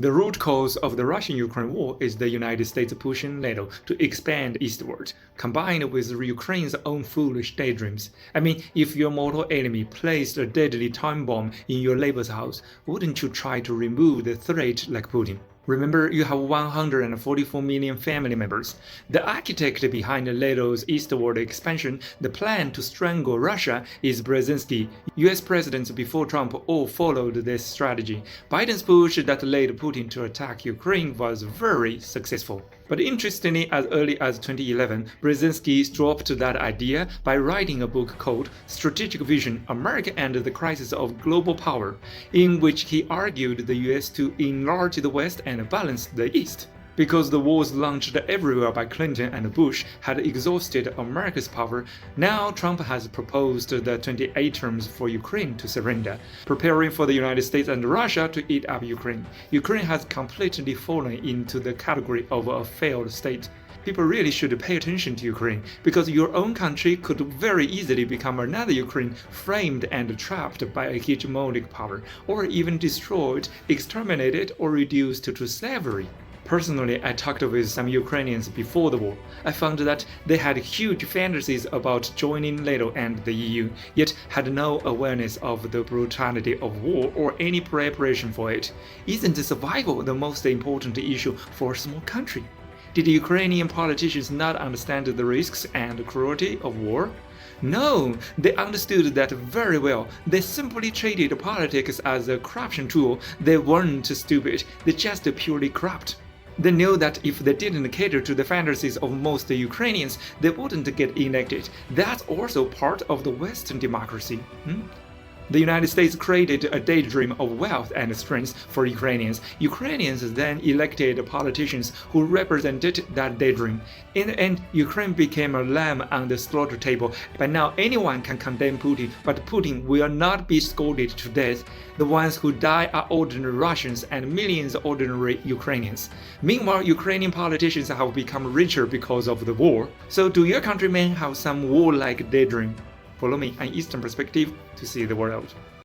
The root cause of the Russian-Ukraine war is the United States pushing NATO to expand eastward, combined with Ukraine's own foolish daydreams. I mean, if your mortal enemy placed a deadly time bomb in your neighbor's house, wouldn't you try to remove the threat like Putin? Remember, you have 144 million family members. The architect behind NATO's eastward expansion, the plan to strangle Russia, is Brzezinski. US presidents before Trump all followed this strategy. Biden's push that led Putin to attack Ukraine was very successful. But interestingly, as early as 2011, Brzezinski dropped that idea by writing a book called Strategic Vision: America and the Crisis of Global Power, in which he argued the US to enlarge the West and balance the East. Because the wars launched everywhere by Clinton and Bush had exhausted America's power, now Trump has proposed the 28 terms for Ukraine to surrender, preparing for the United States and Russia to eat up Ukraine. Ukraine has completely fallen into the category of a failed state. People really should pay attention to Ukraine, because your own country could very easily become another Ukraine, framed and trapped by a hegemonic power, or even destroyed, exterminated, or reduced to slavery. Personally, I talked with some Ukrainians before the war. I found that they had huge fantasies about joining NATO and the EU, yet had no awareness of the brutality of war or any preparation for it. Isn't survival the most important issue for a small country? Did Ukrainian politicians not understand the risks and cruelty of war? No, they understood that very well. They simply treated politics as a corruption tool. They weren't stupid, they just purely corrupt. They knew that if they didn't cater to the fantasies of most Ukrainians, they wouldn't get elected. That's also part of the Western democracy. The United States created a daydream of wealth and strength for Ukrainians. Ukrainians then elected politicians who represented that daydream. In the end, Ukraine became a lamb on the slaughter table. But now anyone can condemn Putin, but Putin will not be scolded to death. The ones who die are ordinary Russians and millions of ordinary Ukrainians. Meanwhile, Ukrainian politicians have become richer because of the war. So do your countrymen have some war-like daydream? Follow me, an Eastern perspective, to see the world.